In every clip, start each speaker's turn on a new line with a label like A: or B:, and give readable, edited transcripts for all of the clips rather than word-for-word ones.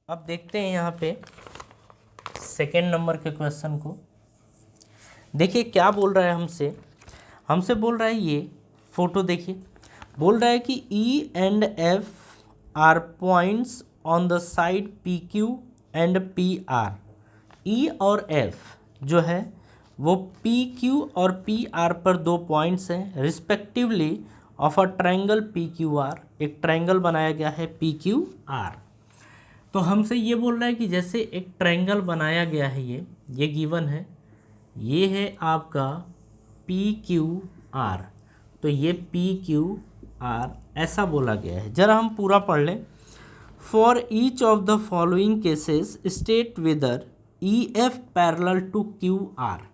A: अब देखते हैं यहाँ पे सेकेंड नंबर के क्वेश्चन को। देखिए क्या बोल रहा है हमसे हमसे बोल रहा है, ये फोटो देखिए, बोल रहा है कि E and F are points on the side P Q and P R. E और एफ जो है वो पी क्यू और पी आर पर दो पॉइंट्स हैं respectively of a triangle P Q R. एक ट्रायंगल बनाया गया है पी क्यू आर। तो हमसे ये बोल रहा है कि जैसे एक ट्रायंगल बनाया गया है, ये गिवन है, ये है आपका पी क्यू आर। तो ये पी क्यू आर ऐसा बोला गया है। जरा हम पूरा पढ़ लें। For each of the following cases state whether E F parallel to Q R.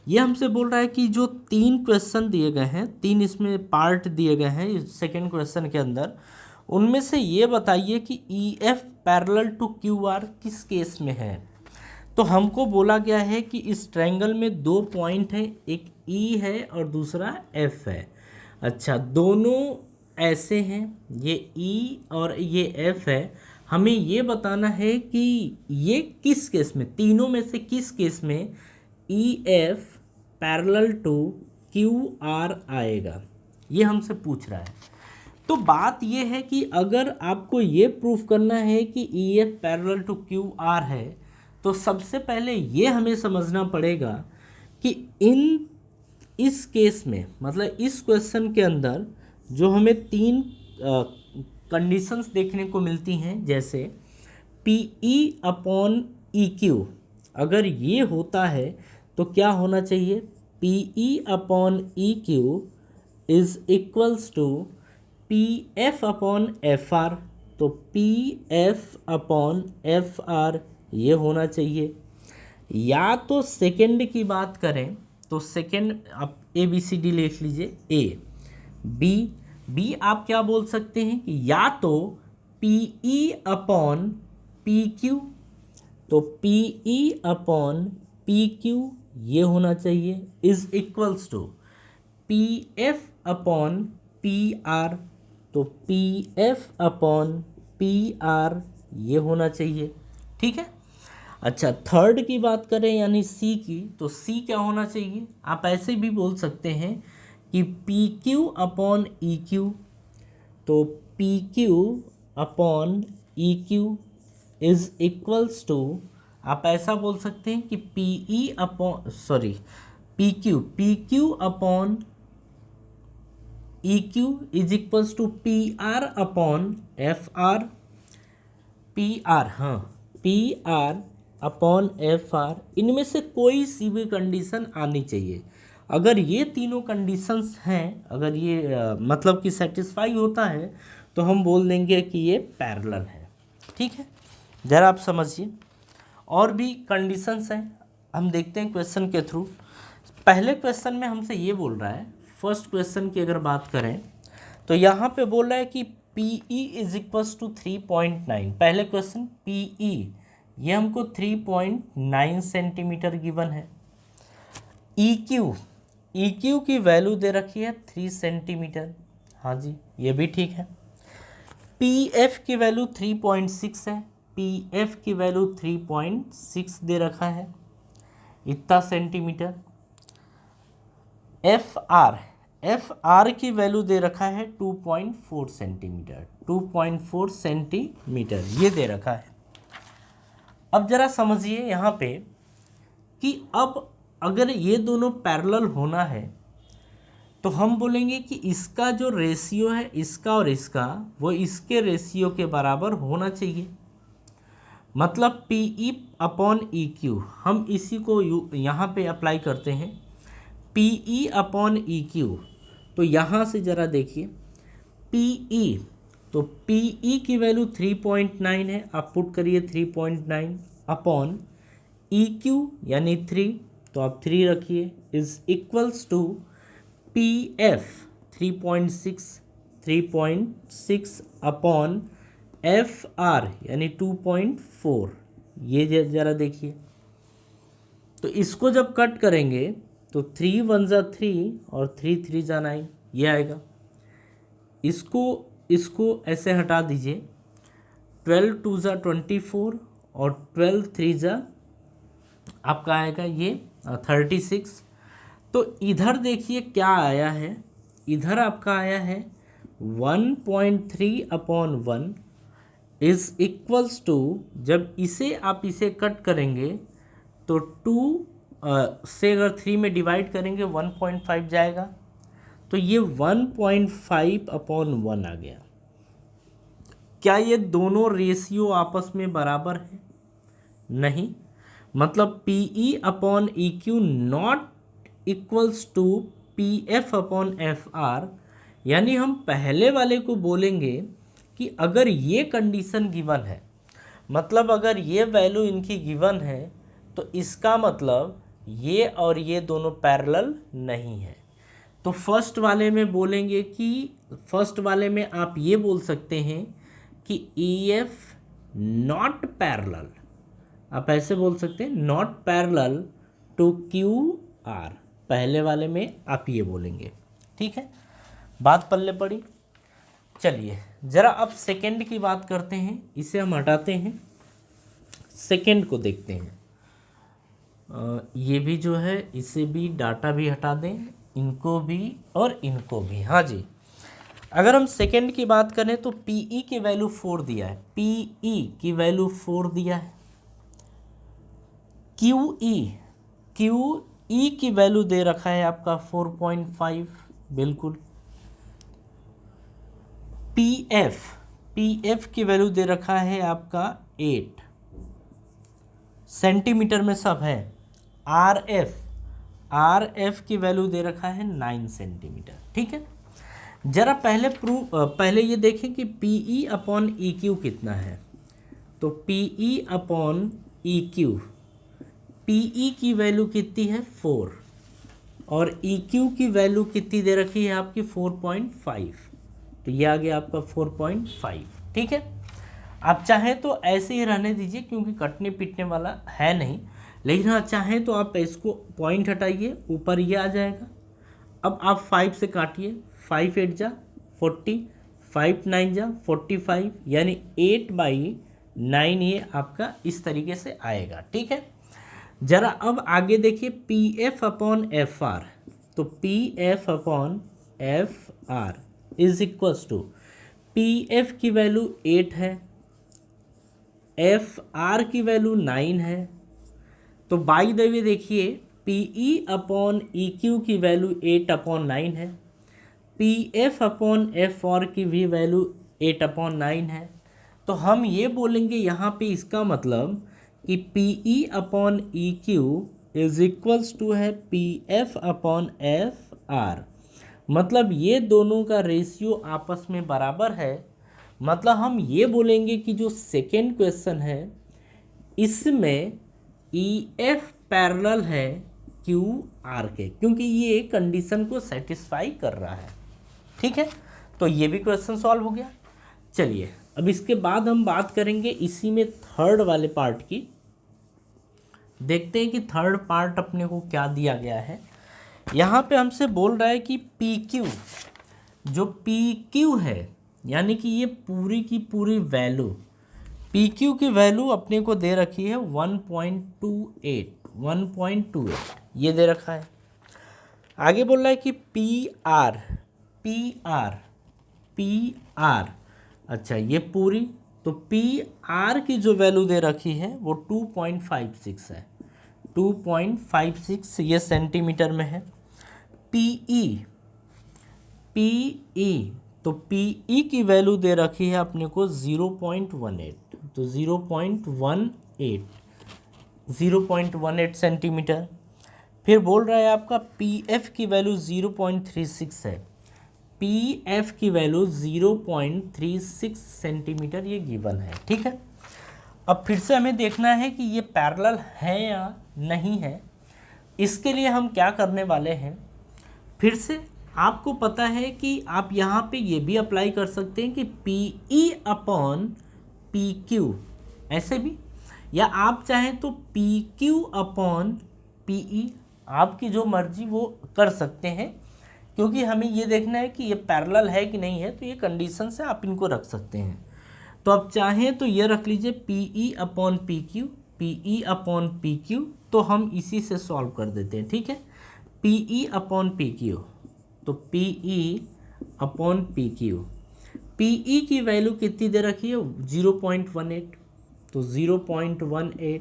A: ये हमसे बोल रहा है कि जो तीन क्वेश्चन दिए गए हैं, तीन इसमें पार्ट दिए गए हैं सेकेंड क्वेश्चन के अंदर, उनमें से ये बताइए कि E F parallel to Q R किस केस में है। तो हमको बोला गया है कि इस ट्रायंगल में दो पॉइंट हैं, एक ई है और दूसरा एफ है। अच्छा, दोनों ऐसे हैं, ये ई और ये एफ है। हमें ये बताना है कि ये किस केस में, तीनों में से किस केस में E F parallel to Q R आएगा, ये हमसे पूछ रहा है। तो बात ये है कि अगर आपको ये प्रूफ करना है कि E F parallel to Q R है, तो सबसे पहले ये हमें समझना पड़ेगा कि इस केस में, मतलब इस क्वेश्चन के अंदर जो हमें तीन कंडीशंस देखने को मिलती हैं, जैसे P E upon E Q, अगर ये होता है तो क्या होना चाहिए, P E upon E Q is equals to P F upon F R. तो P F upon F R ये होना चाहिए। या तो सेकंड की बात करें तो सेकंड आप ए बी सी डी लिख लीजिए। ए बी बी आप क्या बोल सकते हैं कि या तो P E upon P Q, तो P E upon P Q ये होना चाहिए is equals to P F upon P R. तो P F upon P R ये होना चाहिए। ठीक है। अच्छा, थर्ड की बात करें यानी सी की, तो सी क्या होना चाहिए, आप ऐसे भी बोल सकते हैं कि P Q upon E Q. तो P Q upon E Q is equals to, आप ऐसा बोल सकते हैं कि P E upon P Q upon E Q is equals to P R upon F R. P R, हाँ, P R upon F R, इनमें से कोई सी भी कंडीशन आनी चाहिए। अगर ये तीनों कंडीशंस हैं, अगर ये मतलब कि सेटिस्फाई होता है, तो हम बोल देंगे कि ये पैरेलल है। ठीक है, ज़रा आप समझिए। और भी कंडीशंस हैं, हम देखते हैं क्वेश्चन के थ्रू। पहले क्वेश्चन में हमसे ये बोल रहा है, फर्स्ट क्वेश्चन की अगर बात करें तो यहाँ पे बोल रहा है कि P E is equals to 3.9। पहले क्वेश्चन पी ई ये हमको 3.9 सेंटीमीटर गिवन है। ई क्यू की वैल्यू दे रखी है 3 सेंटीमीटर, हाँ जी ये भी ठीक है। पी एफ की वैल्यू 3.6 है, पी एफ की वैल्यू 3.6 दे रखा है, इतना सेंटीमीटर। एफ आर की वैल्यू दे रखा है 2.4 सेंटीमीटर, 2.4 सेंटीमीटर ये दे रखा है। अब जरा समझिए यहाँ पे कि अब अगर ये दोनों पैरेलल होना है, तो हम बोलेंगे कि इसका जो रेशियो है, इसका और इसका, वो इसके रेशियो के बराबर होना चाहिए। मतलब P E upon E Q, हम इसी को यहाँ पे अप्लाई करते हैं, P E upon E Q. तो यहाँ से ज़रा देखिए, पी ई, तो पी ई की वैल्यू 3.9 है, आप पुट करिए 3.9 अपॉन ई क्यू यानी 3, तो आप 3 रखिए, is equals to P F 3.6 upon F R यानी 2.4। ये ज़रा देखिए, तो इसको जब कट करेंगे तो 3 1 जा 3 और 3 3 जा 9, ये आएगा। इसको ऐसे हटा दीजिए, 12 2 ज़ा 24 और 12 3 ज़ा आपका आएगा ये 36। तो इधर देखिए क्या आया है, इधर आपका आया है 1.3/1 इज इक्वल्स टू, जब इसे आप इसे कट करेंगे तो 2 से अगर 3 में डिवाइड करेंगे 1.5 जाएगा, तो ये 1.5/1 आ गया। क्या ये दोनों रेशियो आपस में बराबर है? नहीं, मतलब PE/EQ not equals to PF/FR। यानी हम पहले वाले को बोलेंगे कि अगर ये कंडीशन गिवन है, मतलब अगर ये वैल्यू इनकी गिवन है, तो इसका मतलब ये और ये दोनों पैरेलल नहीं है। तो फर्स्ट वाले में बोलेंगे कि फर्स्ट वाले में आप ये बोल सकते हैं कि EF नॉट पैरेलल, आप ऐसे बोल सकते हैं नॉट पैरेलल टू QR। पहले वाले में आप ये बोलेंगे, ठीक है, बात पल्ले पड़ी। चलिए ज़रा अब सेकंड की बात करते हैं, इसे हम हटाते हैं, सेकंड को देखते हैं। ये भी जो है इसे भी डाटा भी हटा दें, इनको भी और इनको भी। हाँ जी, अगर हम सेकंड की बात करें तो PE की वैल्यू 4 दिया है, PE की वैल्यू 4 दिया है। QE की वैल्यू दे रखा है आपका 4.5, बिल्कुल। PF की वैल्यू दे रखा है आपका 8 सेंटीमीटर में सब है। RF की वैल्यू दे रखा है 9 सेंटीमीटर, ठीक है। जरा पहले ये देखें कि PE/EQ कितना है। तो PE/EQ, PE की वैल्यू कितनी है 4 और EQ की वैल्यू कितनी दे रखी है आपकी 4.5, तो ये आ गया आपका 4.5, ठीक है। आप चाहें तो ऐसे ही रहने दीजिए क्योंकि कटने पीटने वाला है नहीं, लेकिन हाँ चाहें तो आप इसको पॉइंट हटाइए, ऊपर ये आ जाएगा। अब आप 5 से काटिए, 5 8 जा 40, 5 9 जा 45, यानी 8/9 ये आपका इस तरीके से आएगा, ठीक है। जरा अब आगे देखिए PF/FR, तो PF/FR is equals to, PF की वैल्यू 8 है, FR की वैल्यू 9 है, तो बाई द वे देखिए PE/EQ की वैल्यू 8/9 है, PF/FR की भी वैल्यू 8/9 है। तो हम ये बोलेंगे यहाँ पे इसका मतलब कि PE/EQ इज इक्वल्स टू है PF/FR, मतलब ये दोनों का रेशियो आपस में बराबर है। मतलब हम ये बोलेंगे कि जो सेकेंड क्वेश्चन है इसमें EF पैरेलल है QR के, क्योंकि ये कंडीशन को सेटिस्फाई कर रहा है, ठीक है। तो ये भी क्वेश्चन सॉल्व हो गया। चलिए अब इसके बाद हम बात करेंगे इसी में थर्ड वाले पार्ट की। देखते हैं कि थर्ड पार्ट अपने को क्या दिया गया है। यहाँ पे हमसे बोल रहा है कि PQ, जो PQ है यानी कि ये पूरी की पूरी वैल्यू, PQ की वैल्यू अपने को दे रखी है 1.28 ये दे रखा है। आगे बोल रहा है कि PR, अच्छा ये पूरी, तो PR की जो वैल्यू दे रखी है वो 2.56 है, 2.56 ये सेंटीमीटर में है। PE, तो PE की वैल्यू दे रखी है अपने को 0.18, तो 0.18 सेंटीमीटर। फिर बोल रहा है आपका PF की वैल्यू 0.36 है, PF की वैल्यू 0.36 सेंटीमीटर ये गिवन है, ठीक है। अब फिर से हमें देखना है कि ये पैरेलल है या नहीं है। इसके लिए हम क्या करने वाले हैं, फिर से आपको पता है कि आप यहाँ पे ये भी अप्लाई कर सकते हैं कि PE/PQ ऐसे भी, या आप चाहें तो PQ/PE, आपकी जो मर्जी वो कर सकते हैं, क्योंकि हमें ये देखना है कि ये पैरेलल है कि नहीं है, तो ये कंडीशन से आप इनको रख सकते हैं। तो आप चाहें तो ये रख लीजिए PE upon PQ, PE upon PQ, तो हम इसी से सॉल्व कर देते हैं, ठीक है। PE अपॉन PQ, तो PE अपॉन PQ, PE की वैल्यू कितनी दे रखी है 0.18, तो 0.18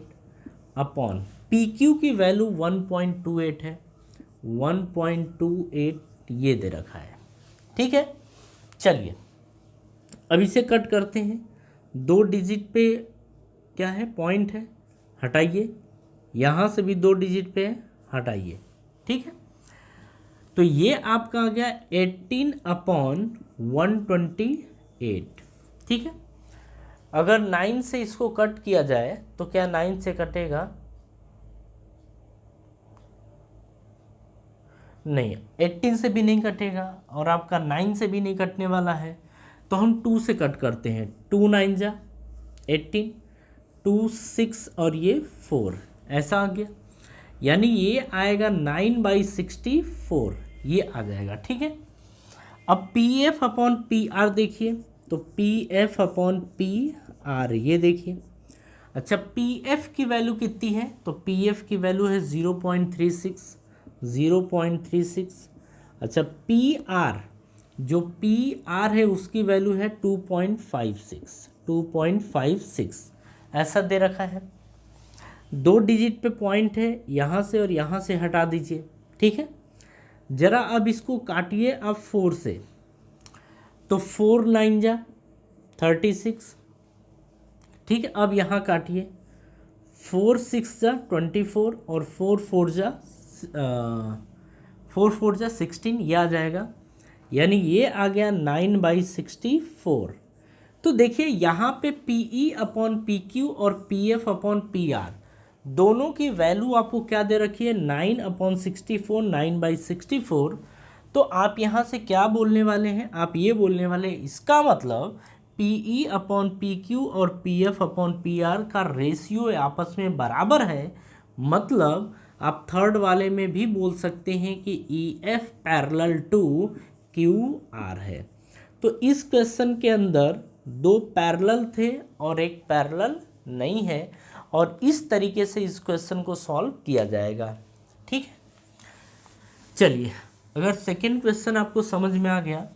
A: अपॉन PQ की वैल्यू 1.28 है, 1.28 ये दे रखा है, ठीक है। चलिए अब इसे कट करते हैं, 2 डिजिट पे क्या है पॉइंट है, हटाइए, यहाँ से भी 2 डिजिट पे है, हटाइए, ठीक है। तो ये आपका आ गया 18 अपॉन 128, ठीक है। अगर 9 से इसको कट किया जाए तो क्या 9 से कटेगा, नहीं, 18 से भी नहीं कटेगा और आपका 9 से भी नहीं कटने वाला है, तो हम 2 से कट करते हैं, 2 9 जा 18, 2 6 और ये 4, ऐसा आ गया, यानी ये आएगा 9/64, ये आ जाएगा, ठीक है। अब PF अपॉन PR देखिए, तो PF अपॉन PR ये देखिए, अच्छा PF की वैल्यू कितनी है, तो PF की वैल्यू है 0.36, 0.36, अच्छा PR, जो PR है उसकी वैल्यू है 2.56, 2.56 ऐसा दे रखा है। 2 डिजिट पे पॉइंट है, यहाँ से और यहाँ से हटा दीजिए, ठीक है। जरा अब इसको काटिए अब 4 से, तो 4 9 जा 36, ठीक है। अब यहाँ काटिए, 4 6 जा 24 और 4 4 जा 16, ये आ जाएगा, यानी ये आ गया 9/64। तो देखिए यहाँ पे PE अपॉन PQ और PF अपॉन PR दोनों की वैल्यू आपको क्या दे रखी है 9/64, 9/64। तो आप यहाँ से क्या बोलने वाले हैं, आप ये बोलने वाले हैं इसका मतलब PE अपॉन PQ और PF अपॉन PR का रेशियो आपस में बराबर है, मतलब आप थर्ड वाले में भी बोल सकते हैं कि EF पैरेलल टू QR है। तो इस क्वेश्चन के अंदर 2 पैरेलल थे और एक पैरेलल नहीं है, और इस तरीके से इस क्वेश्चन को सॉल्व किया जाएगा, ठीक है। चलिए अगर सेकेंड क्वेश्चन आपको समझ में आ गया